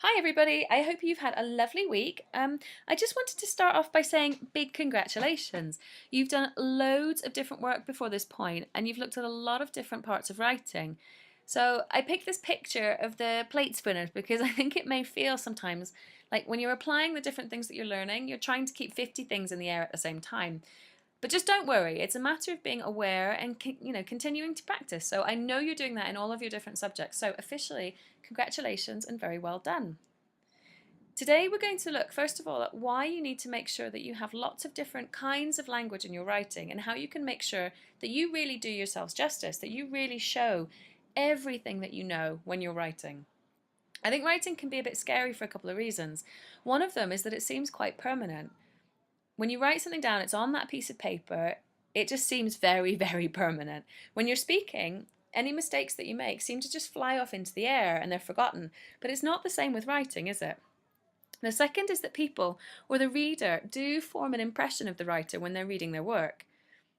Hi everybody, I hope you've had a lovely week. I just wanted to start off by saying big congratulations. You've done loads of different work before this point and you've looked at a lot of different parts of writing. So I picked this picture of the plate spinners because I think it may feel sometimes like when you're applying the different things that you're learning, you're trying to keep 50 things in the air at the same time. But just don't worry, it's a matter of being aware and continuing to practice. So I know you're doing that in all of your different subjects. So officially, congratulations and very well done. Today we're going to look first of all at why you need to make sure that you have lots of different kinds of language in your writing and how you can make sure that you really do yourselves justice, that you really show everything that you know when you're writing. I think writing can be a bit scary for a couple of reasons. One of them is that it seems quite permanent. When you write something down, it's on that piece of paper, it just seems very, very permanent. When you're speaking, any mistakes that you make seem to just fly off into the air and they're forgotten. But it's not the same with writing, is it? The second is that people, or the reader, do form an impression of the writer when they're reading their work.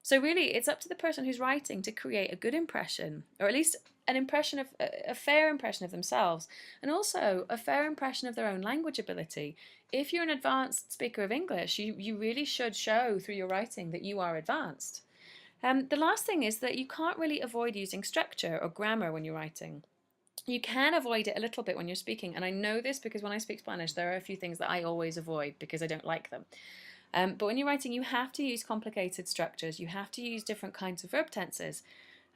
So really, it's up to the person who's writing to create a good impression, or at least an impression of a fair impression of themselves, and also a fair impression of their own language ability. If you're an advanced speaker of English, you really should show through your writing that you are advanced. The last thing is that you can't really avoid using structure or grammar when you're writing. You can avoid it a little bit when you're speaking, and I know this because when I speak Spanish there are a few things that I always avoid because I don't like them. But when you're writing, you have to use complicated structures, you have to use different kinds of verb tenses.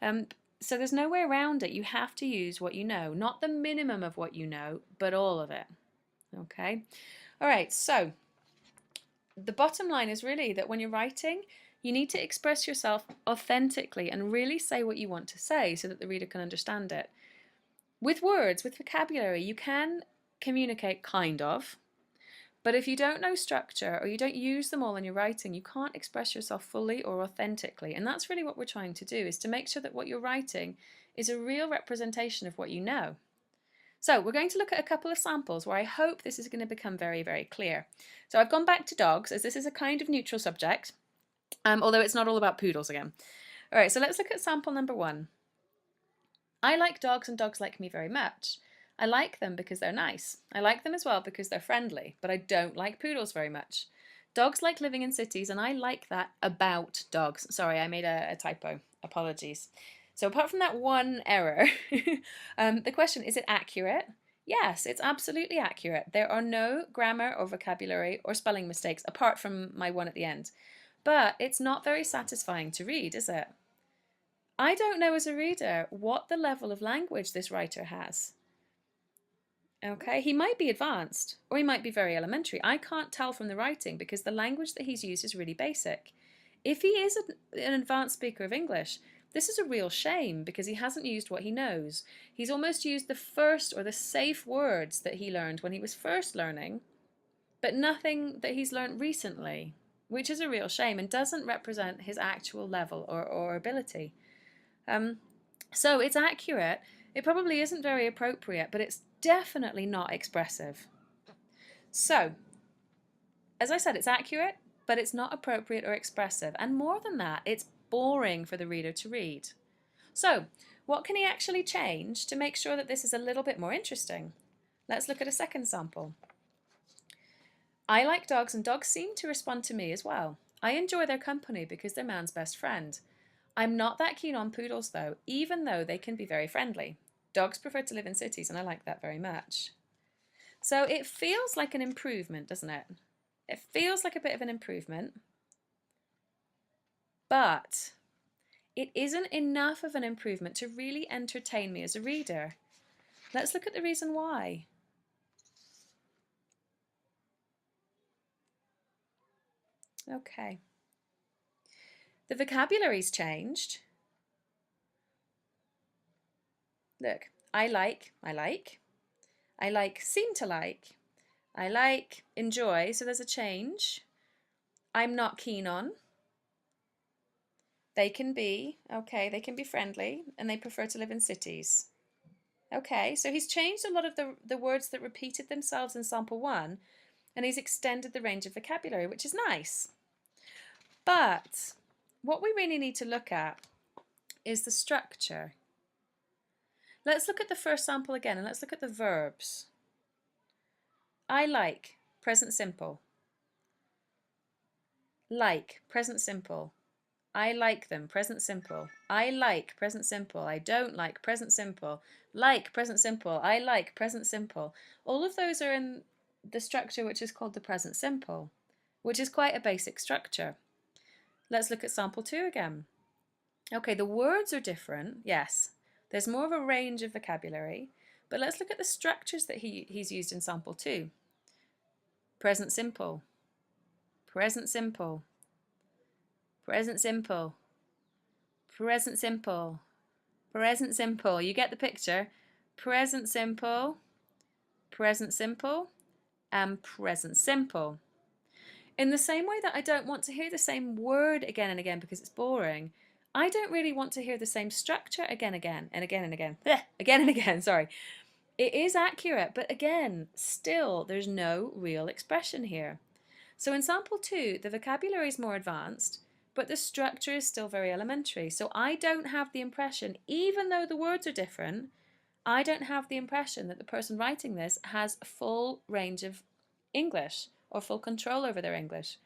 So there's no way around it. You have to use what you know, not the minimum of what you know, but all of it. Okay? All right, so the bottom line is really that when you're writing, you need to express yourself authentically and really say what you want to say so that the reader can understand it. With words, with vocabulary, you can communicate kind of, but if you don't know structure or you don't use them all in your writing, you can't express yourself fully or authentically. And that's really what we're trying to do, is to make sure that what you're writing is a real representation of what you know. So we're going to look at a couple of samples where I hope this is going to become very, very clear. So I've gone back to dogs as this is a kind of neutral subject, although it's not all about poodles again. All right, so let's look at sample number 1. I like dogs and dogs like me very much. I like them because they're nice. I like them as well because they're friendly, but I don't like poodles very much. Dogs like living in cities and I like that about dogs. Sorry, I made a typo. Apologies. So apart from that one error, the question, is it accurate? Yes, it's absolutely accurate. There are no grammar or vocabulary or spelling mistakes apart from my one at the end. But it's not very satisfying to read, is it? I don't know as a reader what the level of language this writer has. Okay, he might be advanced or he might be very elementary. I can't tell from the writing because the language that he's used is really basic. If he is an advanced speaker of English, this is a real shame because he hasn't used what he knows. He's almost used the first or the safe words that he learned when he was first learning, but nothing that he's learned recently, which is a real shame and doesn't represent his actual level or ability. So it's accurate. It probably isn't very appropriate, but it's definitely not expressive. So, as I said, it's accurate, but it's not appropriate or expressive. And more than that, it's boring for the reader to read. So, what can he actually change to make sure that this is a little bit more interesting? Let's look at a second sample. I like dogs and dogs seem to respond to me as well. I enjoy their company because they're man's best friend. I'm not that keen on poodles though, even though they can be very friendly. Dogs prefer to live in cities and I like that very much. So it feels like an improvement, doesn't it? It feels like a bit of an improvement, but it isn't enough of an improvement to really entertain me as a reader. Let's look at the reason why. Okay. The vocabulary's changed. Look, I like, seem to like, I like, enjoy, so there's a change. I'm not keen on. They can be, okay, they can be friendly and they prefer to live in cities. Okay, so he's changed a lot of the words that repeated themselves in sample 1 and he's extended the range of vocabulary, which is nice. But what we really need to look at is the structure. Let's look at the first sample again and let's look at the verbs. I like, present simple. Like, present simple. I like them, present simple. I like, present simple. I don't like, present simple. Like, present simple. I like, present simple. All of those are in the structure which is called the present simple, which is quite a basic structure. Let's look at sample 2 again. Okay, the words are different, yes. There's more of a range of vocabulary, but let's look at the structures that he's used in sample 2. Present simple, present simple, present simple, present simple, present simple. You get the picture. Present simple, and present simple. In the same way that I don't want to hear the same word again and again because it's boring, I don't really want to hear the same structure again and again, sorry. It is accurate, but again, still, there's no real expression here. So in sample 2, the vocabulary is more advanced, but the structure is still very elementary. So I don't have the impression, even though the words are different, I don't have the impression that the person writing this has a full range of English or full control over their English.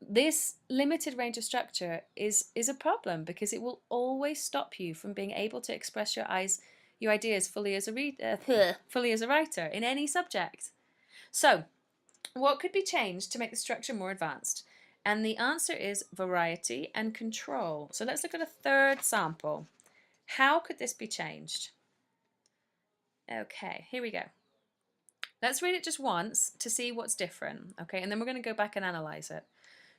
This limited range of structure is a problem because it will always stop you from being able to express your ideas fully as a writer in any subject. So, what could be changed to make the structure more advanced? And the answer is variety and control. So let's look at a third sample. How could this be changed? Okay, here we go. Let's read it just once to see what's different, okay? And then we're going to go back and analyze it.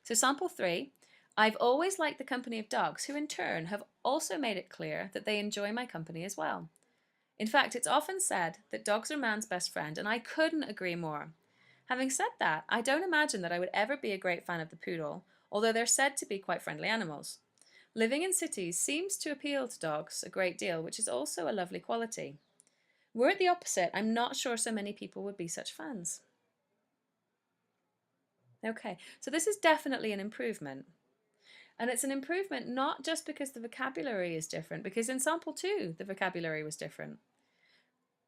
So sample 3, I've always liked the company of dogs who in turn have also made it clear that they enjoy my company as well. In fact, it's often said that dogs are man's best friend, and I couldn't agree more. Having said that, I don't imagine that I would ever be a great fan of the poodle, although they're said to be quite friendly animals. Living in cities seems to appeal to dogs a great deal, which is also a lovely quality. Were it the opposite, I'm not sure so many people would be such fans. Okay, so this is definitely an improvement. And it's an improvement not just because the vocabulary is different, because in sample 2 the vocabulary was different,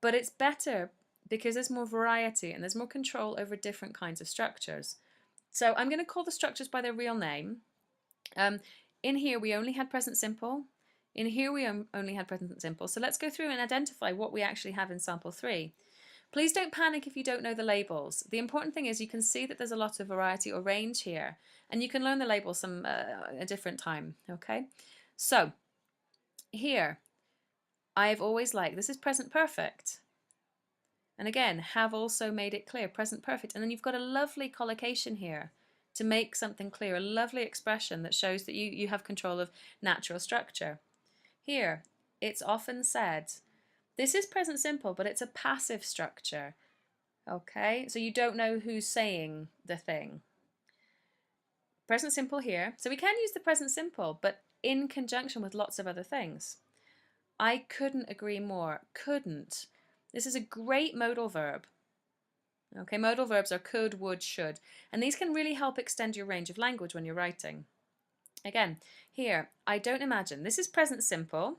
but it's better because there's more variety and there's more control over different kinds of structures. So I'm going to call the structures by their real name. In here we only had present simple. In here we only had present simple. So let's go through and identify what we actually have in sample 3. Please don't panic if you don't know the labels. The important thing is you can see that there's a lot of variety or range here, and you can learn the labels some a different time, okay? So here, I've always liked, this is present perfect. And again, have also made it clear, present perfect. And then you've got a lovely collocation here to make something clear, a lovely expression that shows that you have control of natural structure. Here, it's often said, this is present simple, but it's a passive structure. Okay, so you don't know who's saying the thing. Present simple here. So we can use the present simple, but in conjunction with lots of other things. I couldn't agree more. Couldn't. This is a great modal verb. Okay, modal verbs are could, would, should, and these can really help extend your range of language when you're writing. Again, here, I don't imagine. This is present simple,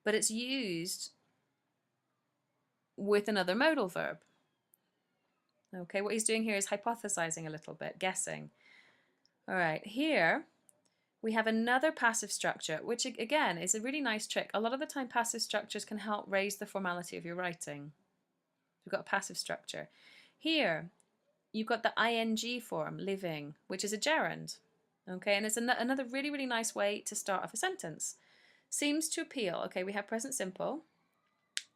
but it's used with another modal verb. Okay, what he's doing here is hypothesizing a little bit, guessing. All right, here we have another passive structure, which again is a really nice trick. A lot of the time passive structures can help raise the formality of your writing. We've got a passive structure. Here, you've got the ing form, living, which is a gerund. Okay, and it's another really, really nice way to start off a sentence. Seems to appeal. Okay, we have present simple.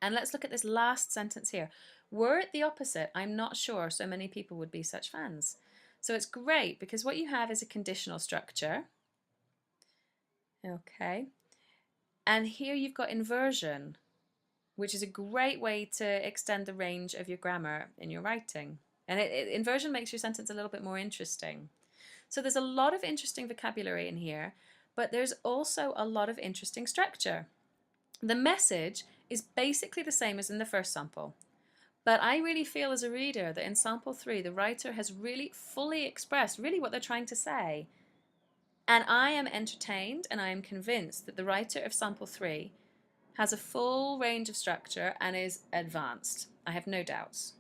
And let's look at this last sentence here. Were it the opposite, I'm not sure so many people would be such fans. So it's great because what you have is a conditional structure. Okay. And here you've got inversion, which is a great way to extend the range of your grammar in your writing. And inversion makes your sentence a little bit more interesting. So there's a lot of interesting vocabulary in here, but there's also a lot of interesting structure. The message is basically the same as in the first sample. But I really feel as a reader that in sample 3, the writer has really fully expressed really what they're trying to say. And I am entertained and I am convinced that the writer of sample 3 has a full range of structure and is advanced. I have no doubts.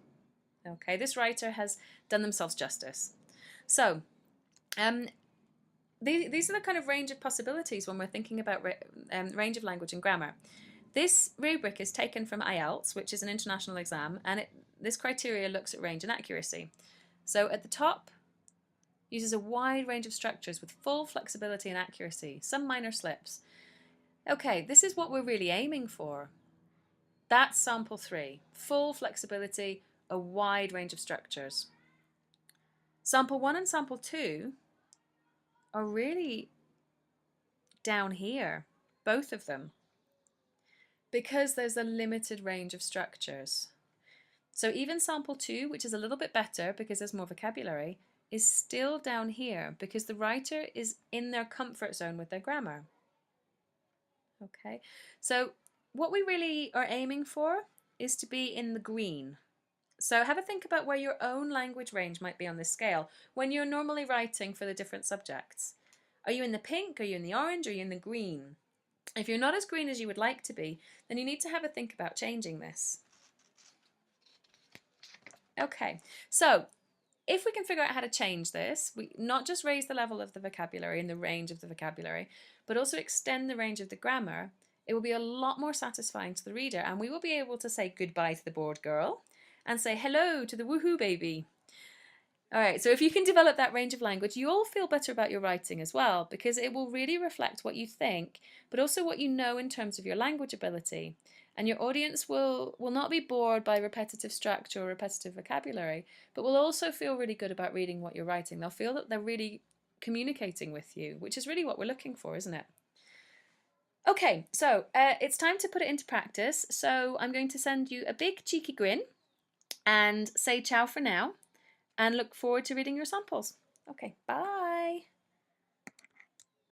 Okay, this writer has done themselves justice. So, these are the kind of range of possibilities when we're thinking about range of language and grammar. This rubric is taken from IELTS, which is an international exam, and this criteria looks at range and accuracy. So at the top, uses a wide range of structures with full flexibility and accuracy, some minor slips. Okay, this is what we're really aiming for. That's sample 3, full flexibility, a wide range of structures. Sample 1 and sample 2 are really down here, both of them, because there's a limited range of structures. So even sample 2, which is a little bit better because there's more vocabulary, is still down here because the writer is in their comfort zone with their grammar. Okay, so what we really are aiming for is to be in the green. So have a think about where your own language range might be on this scale when you're normally writing for the different subjects. Are you in the pink? Are you in the orange? Are you in the green? If you're not as green as you would like to be, then you need to have a think about changing this. Okay, so if we can figure out how to change this, we not just raise the level of the vocabulary and the range of the vocabulary, but also extend the range of the grammar, it will be a lot more satisfying to the reader, and we will be able to say goodbye to the bored girl and say hello to the woohoo baby. All right, so if you can develop that range of language, you'll feel better about your writing as well, because it will really reflect what you think, but also what you know in terms of your language ability. And your audience will not be bored by repetitive structure or repetitive vocabulary, but will also feel really good about reading what you're writing. They'll feel that they're really communicating with you, which is really what we're looking for, isn't it? Okay, so it's time to put it into practice. So I'm going to send you a big cheeky grin and say ciao for now, and look forward to reading your samples. Okay, bye.